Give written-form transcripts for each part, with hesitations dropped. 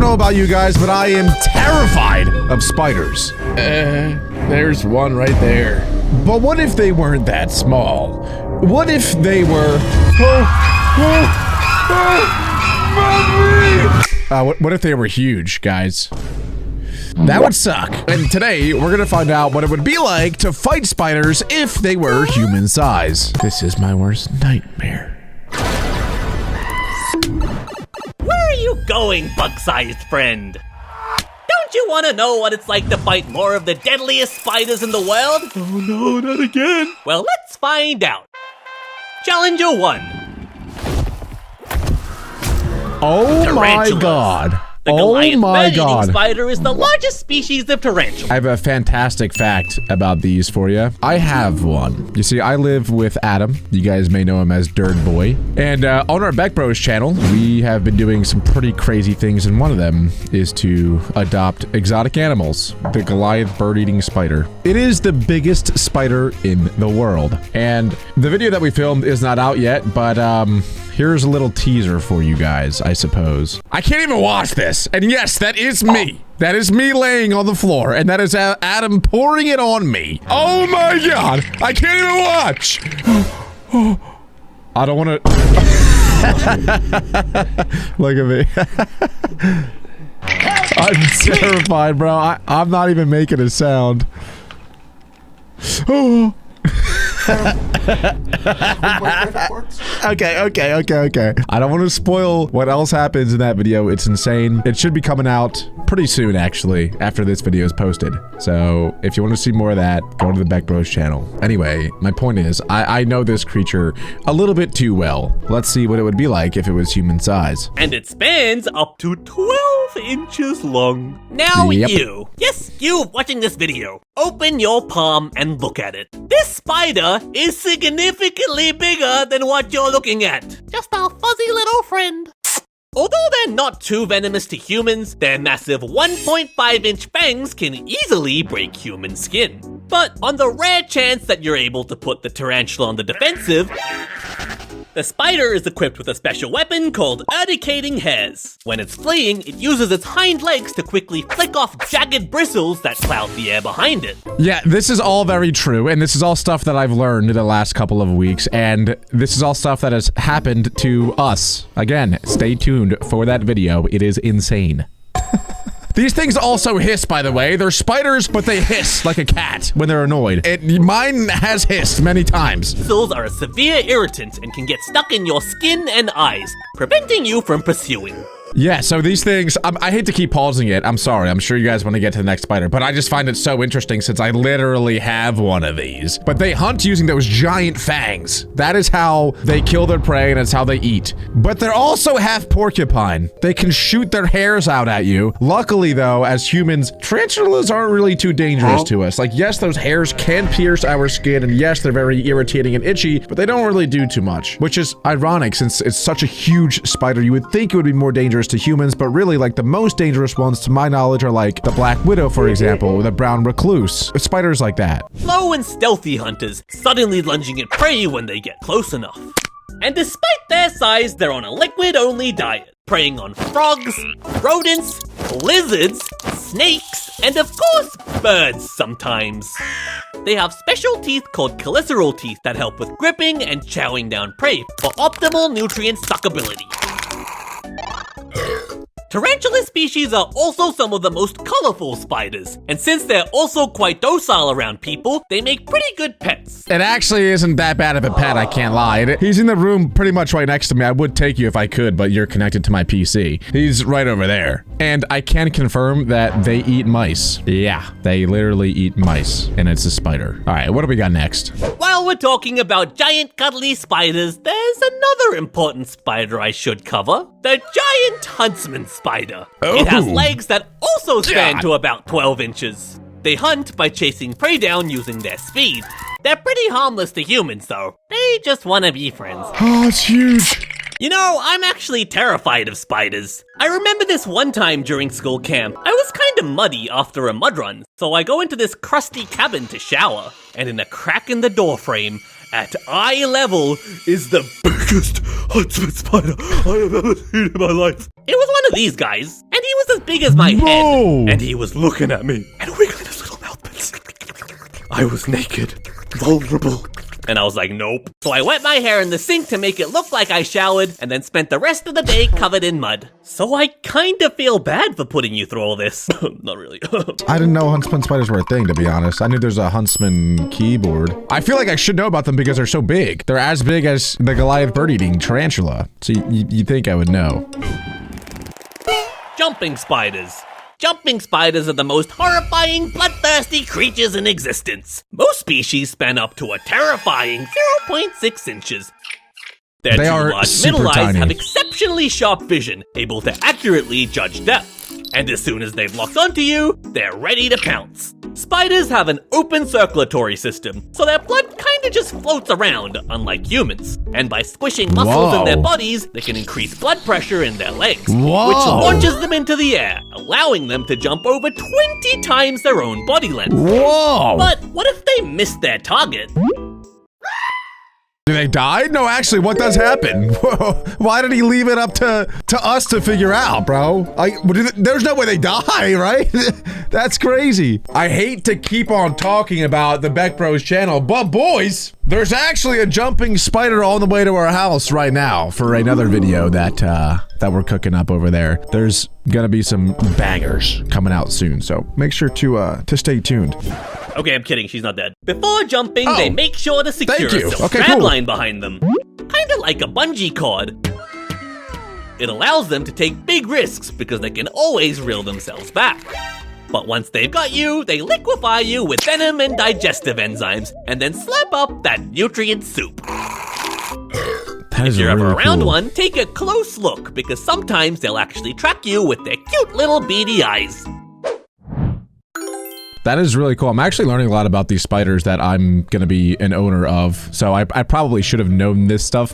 know about you guys, but I am terrified of spiders. There's one right there. But what if they weren't that small? What if they were... what if they were huge, guys? That would suck. And today, we're gonna find out what it would be like to fight spiders if they were human size. This is my worst nightmare. Where are you going, bug-sized friend? Don't you want to know what it's like to fight more of the deadliest spiders in the world? Oh no, not again. Well, let's find out. Challenger 1. Oh my Tarantulas. god. The Goliath Oh my bird-eating god. spider is the largest species of tarantula. I have a fantastic fact about these for you. I have one. You see, I live with Adam. You guys may know him as Dirt Boy. And on our Beck Bros channel, we have been doing some pretty crazy things, and one of them is to adopt exotic animals. The Goliath bird-eating spider. It is the biggest spider in the world. And the video that we filmed is not out yet, but here's a little teaser for you guys, I suppose. I can't even watch this. And yes, that is me. That is me laying on the floor, and that is Adam pouring it on me. Oh my god, I can't even watch. I don't want to. Look at me. I'm terrified, bro. I'm not even making a sound. Oh. Okay. I don't want to spoil what else happens in that video. It's insane. It should be coming out pretty soon, actually, after this video is posted. So if you want to see more of that, go to the Beck Bros channel. Anyway, my point is, I know this creature a little bit too well. Let's see what it would be like if it was human size. And it spans up to 12 inches long. Now Yep. you, yes, you watching this video, open your palm and look at it. This spider is significantly bigger than what you're looking at. Just our fuzzy little friend. Although they're not too venomous to humans, their massive 1.5-inch fangs can easily break human skin. But on the rare chance that you're able to put the tarantula on the defensive, the spider is equipped with a special weapon called urticating hairs. When it's fleeing, it uses its hind legs to quickly flick off jagged bristles that cloud the air behind it. Yeah, this is all very true, and this is all stuff that I've learned in the last couple of weeks, and this is all stuff that has happened to us. Again, stay tuned for that video. It is insane. These things also hiss, by the way. They're spiders, but they hiss like a cat when they're annoyed. Mine has hissed many times. Bristles are a severe irritant and can get stuck in your skin and eyes, preventing you from pursuing. Yeah, so these things, I hate to keep pausing it. I'm sorry. I'm sure you guys want to get to the next spider, but I just find it so interesting since I literally have one of these. But they hunt using those giant fangs. That is how they kill their prey, and it's how they eat. But they're also half porcupine. They can shoot their hairs out at you. Luckily, though, as humans, tarantulas aren't really too dangerous to us. Like, yes, those hairs can pierce our skin, and yes, they're very irritating and itchy, but they don't really do too much, which is ironic since it's such a huge spider. You would think it would be more dangerous to humans, but really, like, the most dangerous ones, to my knowledge, are like the black widow, for example, or the brown recluse. Spiders like that. Slow and stealthy hunters, suddenly lunging at prey when they get close enough. And despite their size, they're on a liquid-only diet, preying on frogs, rodents, lizards, snakes, and of course, birds sometimes. They have special teeth called cheliceraal teeth that help with gripping and chowing down prey for optimal nutrient suckability. Tarantula species are also some of the most colorful spiders, and since they're also quite docile around people, they make pretty good pets. It actually isn't that bad of a pet, I can't lie. He's in the room pretty much right next to me. I would take you if I could, but you're connected to my PC. He's right over there. And I can confirm that they eat mice. Yeah, they literally eat mice, and it's a spider. All right, what do we got next? While we're talking about giant cuddly spiders, there's another important spider I should cover. The giant huntsman spider. It has legs that also span to about 12 inches. They hunt by chasing prey down using their speed. They're pretty harmless to humans, though. They just want to be friends. Oh, it's huge. You know, I'm actually terrified of spiders. I remember this one time during school camp. I was kinda muddy after a mud run, so I go into this crusty cabin to shower, and in a crack in the door frame, at eye level, is the biggest huntsman spider I have ever seen in my life. It was one of these guys, and he was as big as my Whoa. head. And he was looking at me and wiggling his little mouth. I was naked, vulnerable. And I was like, nope. So I wet my hair in the sink to make it look like I showered, and then spent the rest of the day covered in mud. So I kinda feel bad for putting you through all this. Not really. I didn't know huntsman spiders were a thing, to be honest. I knew there's a huntsman keyboard. I feel like I should know about them because they're so big. They're as big as the Goliath bird-eating tarantula. So you'd think I would know. Jumping spiders. Jumping spiders are the most horrifying, bloodthirsty creatures in existence. Most species span up to a terrifying 0.6 inches. Their They two are large super middle eyes tiny. have exceptionally sharp vision, able to accurately judge depth. And as soon as they've locked onto you, they're ready to pounce. Spiders have an open circulatory system, so their blood kinda just floats around, unlike humans. And by squishing muscles in their Whoa. bodies, they can increase blood pressure in their legs, Whoa. which launches them into the air, allowing them to jump over 20 times their own body length. Whoa! But what if they miss their target? Do they die? No, actually, what does happen? Whoa. Why did he leave it up to us to figure out, bro? There's no way they die, right? That's crazy. I hate to keep on talking about the Beck Bros channel, but boys, there's actually a jumping spider on the way to our house right now for another video that we're cooking up over there. There's gonna be some bangers coming out soon, so make sure to stay tuned. Okay, I'm kidding, she's not dead. Before jumping, they make sure to secure Thank you. a silk Okay, drag cool. line behind them. Kinda like a bungee cord. It allows them to take big risks because they can always reel themselves back. But once they've got you, they liquefy you with venom and digestive enzymes, and then slap up that nutrient soup. That If is you're ever really around cool. one, take a close look, because sometimes they'll actually track you with their cute little beady eyes. That is really cool. I'm actually learning a lot about these spiders that I'm gonna be an owner of. So I probably should have known this stuff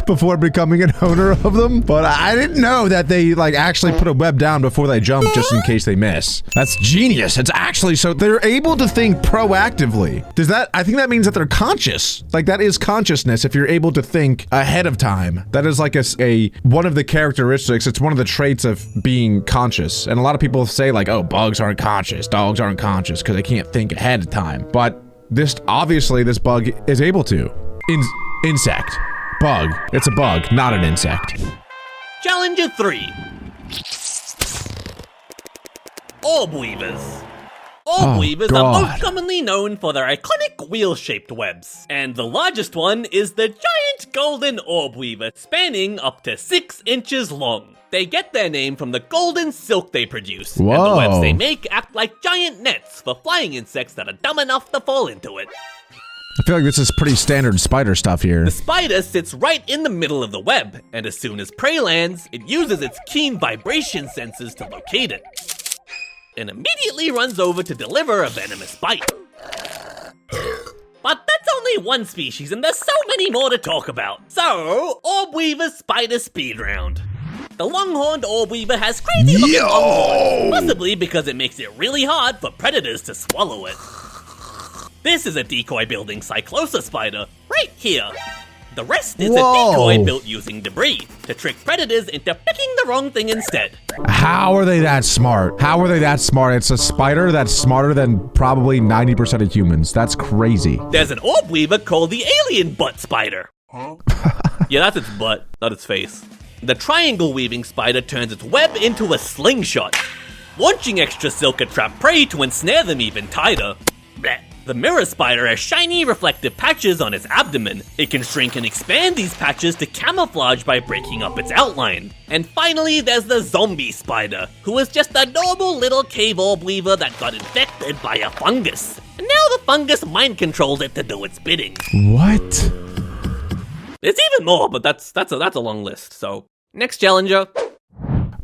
before becoming an owner of them. But I didn't know that they like actually put a web down before they jump just in case they miss. That's genius. It's actually, so they're able to think proactively. I think that means that they're conscious. Like that is consciousness if you're able to think ahead of time. That is like one of the characteristics. It's one of the traits of being conscious. And a lot of people say like, oh, bugs aren't conscious, dogs aren't conscious because they can't think ahead of time. But obviously this bug is able to. Insect. Bug. It's a bug, not an insect. Challenger 3. Orb weavers. Orb weavers are God. most commonly known for their iconic wheel-shaped webs. And the largest one is the giant golden orb weaver, spanning up to 6 inches long. They get their name from the golden silk they produce. And the webs they make act like giant nets for flying insects that are dumb enough to fall into it. I feel like this is pretty standard spider stuff here. The spider sits right in the middle of the web, and as soon as prey lands, it uses its keen vibration senses to locate it, and immediately runs over to deliver a venomous bite. But that's only one species, and there's so many more to talk about. So, Orb Weaver Spider Speed Round. The longhorned orb weaver has crazy looking longhorns, possibly because it makes it really hard for predators to swallow it. This is a decoy building cyclosa spider, right here. The rest is a decoy built using debris to trick predators into picking the wrong thing instead. How are they that smart? How are they that smart? It's a spider that's smarter than probably 90% of humans. That's crazy. There's an orb weaver called the alien butt spider. Yeah, that's its butt, not its face. The triangle weaving spider turns its web into a slingshot, launching extra silk at trap prey to ensnare them even tighter. Blech. The mirror spider has shiny reflective patches on its abdomen. It can shrink and expand these patches to camouflage by breaking up its outline. And finally, there's the zombie spider, who is just a normal little cave orb weaver that got infected by a fungus. And now the fungus mind controls it to do its bidding. What? There's even more, but that's a long list. So, next challenger.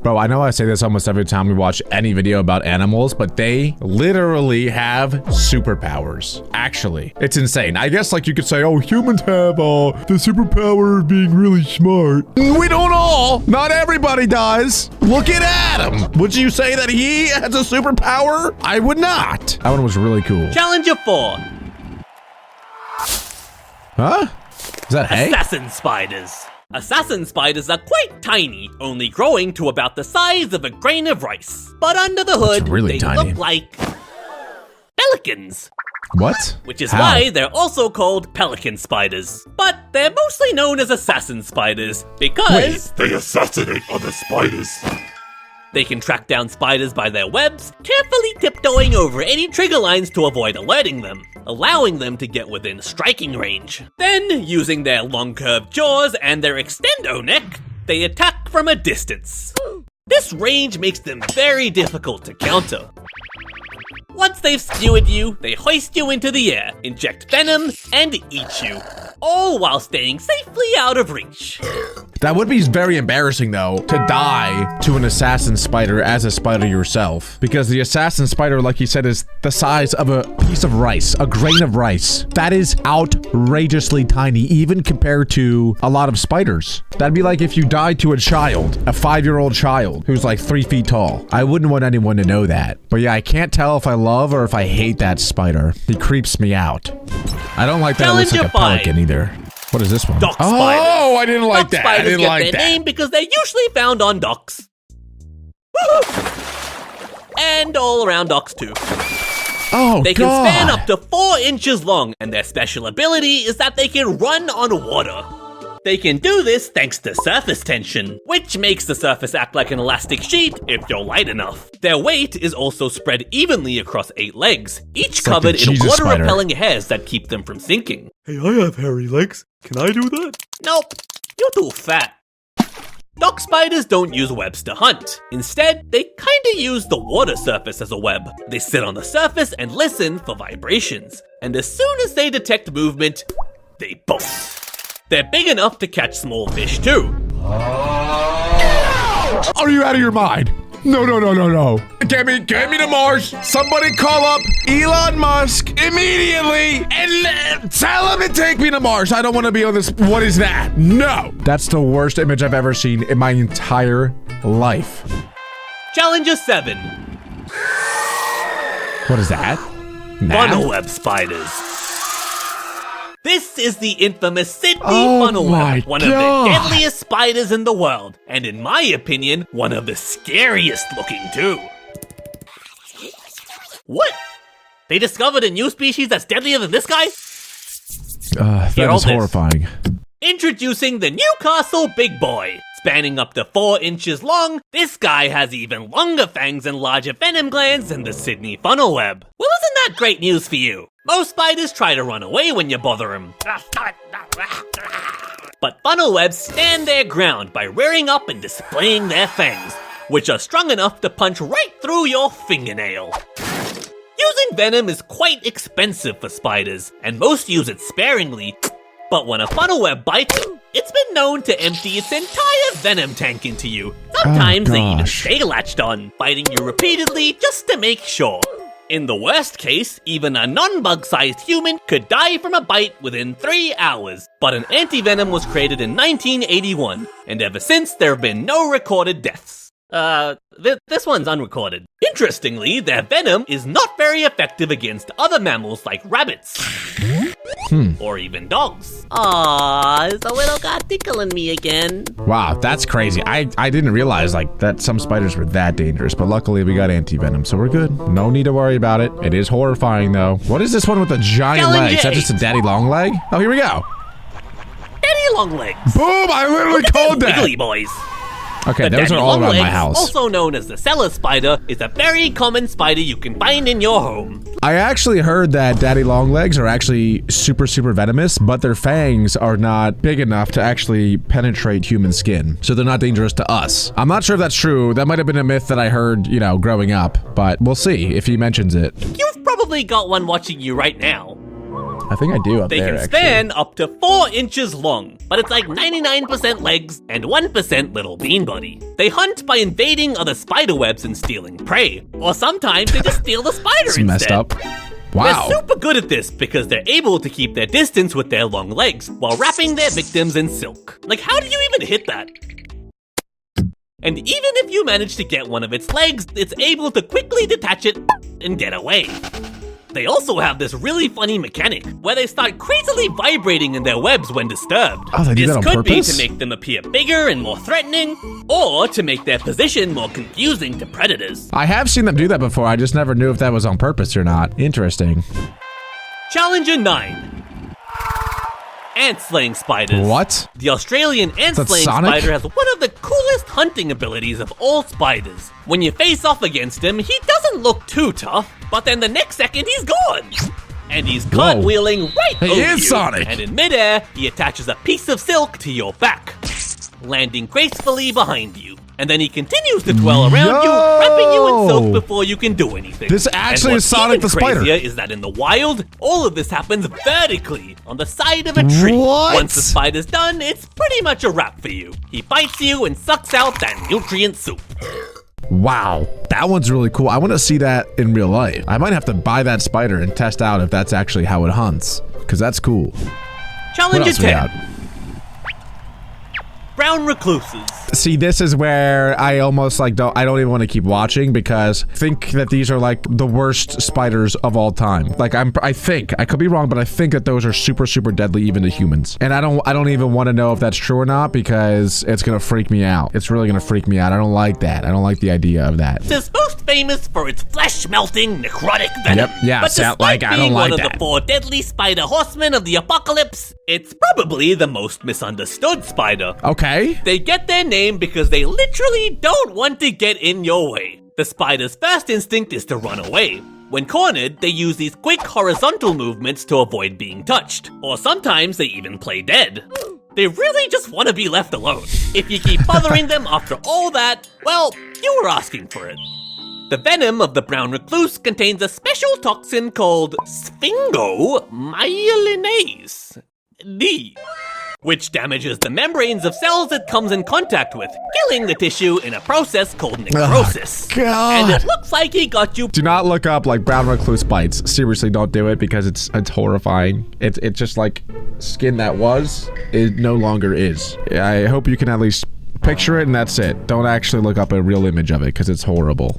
Bro, I know I say this almost every time we watch any video about animals, but they literally have superpowers. Actually, it's insane. I guess like you could say, oh, humans have the superpower of being really smart. We don't all. Not everybody does. Look at Adam. Would you say that he has a superpower? I would not. That one was really cool. Challenger 4. Huh? Is that hay? Assassin spiders. Assassin spiders are quite tiny, only growing to about the size of a grain of rice. But under the hood, really they tiny. look like pelicans. What? Which is How? why they're also called pelican spiders. But they're mostly known as assassin spiders because They assassinate other spiders. they can track down spiders by their webs, carefully tiptoeing over any trigger lines to avoid alerting them, allowing them to get within striking range. Then, using their long curved jaws and their extendo neck, they attack from a distance. This range makes them very difficult to counter. Once they've skewered you, they hoist you into the air, inject venom, and eat you, all while staying safely out of reach. That would be very embarrassing, though, to die to an assassin spider as a spider yourself. Because the assassin spider, like you said, is the size of a piece of rice, a grain of rice. That is outrageously tiny, even compared to a lot of spiders. That'd be like if you died to a child, a 5-year-old child, who's like 3 feet tall. I wouldn't want anyone to know that. But yeah, I can't tell if I love or if I hate that spider. He creeps me out. I don't like that it looks like a pelican either. What is this one? Dock spiders. Oh, I didn't like Dock that. I spiders didn't get like their that. name because they're usually found on docks. And all around docks too. Oh, They can God. span up to 4 inches long, and their special ability is that they can run on water. They can do this thanks to surface tension, which makes the surface act like an elastic sheet if you're light enough. Their weight is also spread evenly across 8 legs, each like covered the in Jesus spider. water-repelling hairs that keep them from sinking. Hey, I have hairy legs. Can I do that? Nope, you're too fat. Dock spiders don't use webs to hunt. Instead, they kinda use the water surface as a web. They sit on the surface and listen for vibrations. And as soon as they detect movement, they bolt. They're big enough to catch small fish too. Are you out of your mind? No, no, no, no, no. Get me to Mars. Somebody call up Elon Musk immediately and tell him to take me to Mars. I don't want to be on this. What is that? No. That's the worst image I've ever seen in my entire life. Challenger 7. What is that? Funnel web spiders. This is the infamous Sydney Oh funnel my web, one of the God. deadliest spiders in the world, and in my opinion, one of the scariest looking too. What? They discovered a new species that's deadlier than this guy? That Hear all is this. horrifying. Introducing the Newcastle Big Boy. Spanning up to 4 inches long, this guy has even longer fangs and larger venom glands than the Sydney funnel web. Well, isn't that great news for you? Most spiders try to run away when you bother them. But funnel webs stand their ground by rearing up and displaying their fangs, which are strong enough to punch right through your fingernail. Using venom is quite expensive for spiders, and most use it sparingly. But when a funnel web bites, it's been known to empty its entire venom tank into you. Sometimes they even gosh. stay latched on, biting you repeatedly just to make sure. In the worst case, even a non-bug-sized human could die from a bite within 3 hours. But an anti-venom was created in 1981, and ever since there have been no recorded deaths. This one's unrecorded. Interestingly, their venom is not very effective against other mammals like rabbits. Or even dogs. Aww, is the little guy tickling me again? Wow, that's crazy. I didn't realize like that some spiders were that dangerous, but luckily we got anti-venom, so we're good. No need to worry about it. It is horrifying though. What is this one with the giant Challenge legs? Is that just a daddy long leg? Oh, here we go. Daddy long legs. Boom, I literally called that. Wiggly boys. Okay, The those daddy are all around my longlegs, house. also known as the cellar spider, is a very common spider you can find in your home. I actually heard that daddy long legs are actually super venomous, but their fangs are not big enough to actually penetrate human skin. So they're not dangerous to us. I'm not sure if that's true. That might have been a myth that I heard, you know, growing up, but we'll see if he mentions it. You've probably got one watching you right now. I think I do up They there, can actually. span up to 4 inches long, but it's like 99% legs and 1% little bean body. They hunt by invading other spider webs and stealing prey, or sometimes they just steal the spider It's instead. messed up. Wow. They're super good at this because they're able to keep their distance with their long legs while wrapping their victims in silk. Like, how do you even hit that? And even if you manage to get one of its legs, it's able to quickly detach it and get away. They also have this really funny mechanic where they start crazily vibrating in their webs when disturbed. Oh, they do that on This could be purpose? to make them appear bigger and more threatening, or to make their position more confusing to predators. I have seen them do that before. I just never knew if that was on purpose or not. Interesting. Challenger 9. Ant-slaying spiders. What? The Australian ant-slaying Sonic? spider has one of the coolest hunting abilities of all spiders. When you face off against him, he doesn't look too tough, but then the next second he's gone. And he's cartwheeling right He over is you. Sonic. And in midair, he attaches a piece of silk to your back, landing gracefully behind you. And then he continues to twirl around you, wrapping you in silk before you can do anything. This actually and is Sonic the what's Spider. even crazier is that in the wild, all of this happens vertically on the side of a tree. What? Once the spider's done, it's pretty much a wrap for you. He bites you and sucks out that nutrient soup. Wow. That one's really cool. I want to see that in real life. I might have to buy that spider and test out if that's actually how it hunts, because that's cool. What Challenger else we 10. got? Brown recluses. See, this is where I almost like I don't even want to keep watching because I think that these are like the worst spiders of all time. Like I think I could be wrong, but I think that those are super deadly even to humans. And I don't even want to know if that's true or not because it's gonna freak me out. It's really gonna freak me out. I don't like that. I don't like the idea of that. It's most famous for its flesh-melting necrotic venom. Yep, yeah, but sound despite like I don't being like one of that. the 4 deadly spider horsemen of the apocalypse, it's probably the most misunderstood spider. Okay. They get their name because they literally don't want to get in your way. The spider's first instinct is to run away. When cornered, they use these quick horizontal movements to avoid being touched, or sometimes they even play dead. They really just want to be left alone. If you keep bothering them after all that, well, you were asking for it. The venom of the brown recluse contains a special toxin called sphingomyelinase D, which damages the membranes of cells it comes in contact with, killing the tissue in a process called necrosis. God. And it looks like he got you. Do not look up like brown recluse bites. Seriously, don't do it because it's horrifying. It's just like skin that was, it no longer is. I hope you can at least picture it and that's it. Don't actually look up a real image of it because it's horrible.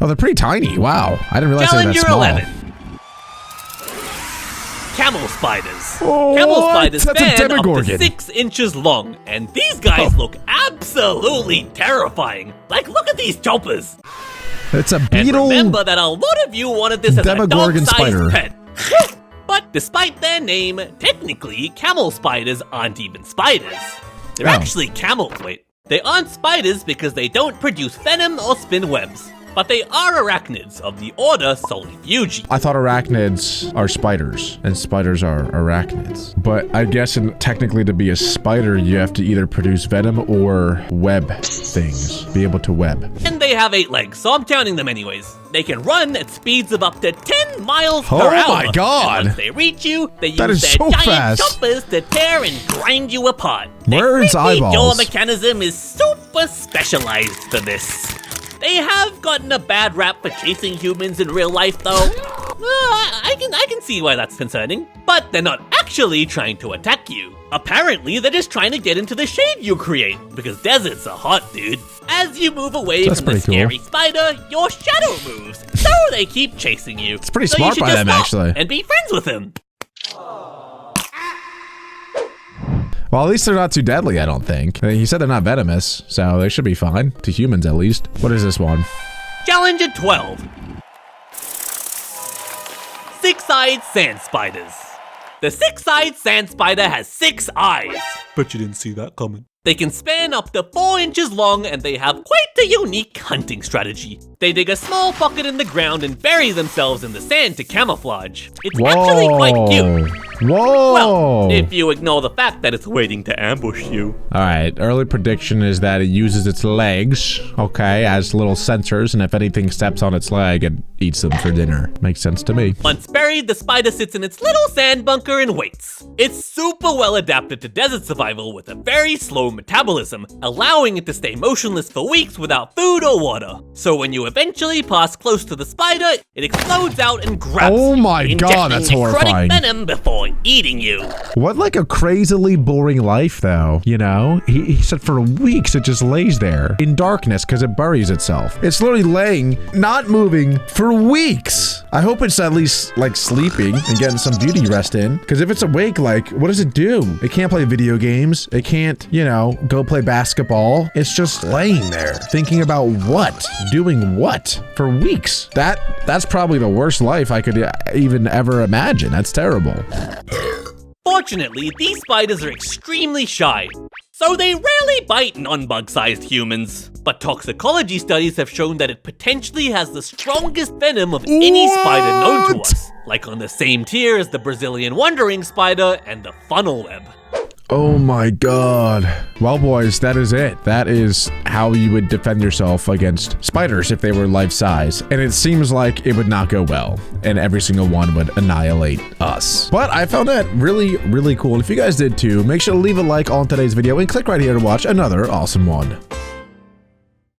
Oh, they're pretty tiny. Wow. I didn't realize they were that Challenger small. 11. Camel spiders. Oh, Camel what? spiders That's a span up to Demogorgon. 6 inches long, and these guys look absolutely terrifying. Like, look at these choppers. It's a And beetle. remember that a lot of you wanted this as Demogorgon a spider. dog-sized pet. But despite their name, technically, camel spiders aren't even spiders. They're Oh. actually camels, wait. They aren't spiders because they don't produce venom or spin webs. But they are arachnids of the order Solifugi. I thought arachnids are spiders, and spiders are arachnids. But I guess technically to be a spider, you have to either produce venom or web things. Be able to web. And they have 8 legs, so I'm counting them anyways. They can run at speeds of up to 10 miles per Oh hour. my God. And once they reach you, they That use is their so giant fast. choppers to tear and grind you apart. Where are its Their creepy jaw eyeballs? mechanism is super specialized for this. They have gotten a bad rap for chasing humans in real life, though. I can see why that's concerning. But they're not actually trying to attack you. Apparently, they're just trying to get into the shade you create, because deserts are hot, dude. As you move away That's from the pretty cool. scary spider, your shadow moves, so they keep chasing you. It's pretty So smart you should by just them, stop actually. and be friends with him. Well, at least they're not too deadly, I don't think. He said they're not venomous, so they should be fine. To humans, at least. What is this one? Challenger 12. 6-eyed sand spiders. The 6-eyed sand spider has 6 eyes. Bet you didn't see that coming. They can span up to 4 inches long, and they have quite a unique hunting strategy. They dig a small pocket in the ground and bury themselves in the sand to camouflage. It's actually quite cute. Whoa! Well, if you ignore the fact that it's waiting to ambush you. Alright, early prediction is that it uses its legs, okay, as little sensors, and if anything steps on its leg, it eats them for dinner. Makes sense to me. Once buried, the spider sits in its little sand bunker and waits. It's super well adapted to desert survival with a very slow metabolism, allowing it to stay motionless for weeks without food or water. So when you eventually pass close to the spider, it explodes out and grabs Oh you, my God, injecting that's necrotic horrifying. venom before or eating you. What like a crazily boring life though, you know? He said for weeks it just lays there in darkness because it buries itself. It's literally laying, not moving for weeks. I hope it's at least like sleeping and getting some beauty rest in, because if it's awake, like what does it do? It can't play video games. It can't, you know, go play basketball. It's just laying there thinking about what, doing what for weeks. That's probably the worst life I could even ever imagine. That's terrible. Fortunately, these spiders are extremely shy, so they rarely bite non-bug-sized humans. But toxicology studies have shown that it potentially has the strongest venom of any spider known to us, like on the same tier as the Brazilian wandering spider and the funnel web. Oh my god. Well, boys, that is it. That is how you would defend yourself against spiders if they were life-size. And it seems like it would not go well, and every single one would annihilate us. But I found that really, really cool. And if you guys did too, make sure to leave a like on today's video and click right here to watch another awesome one.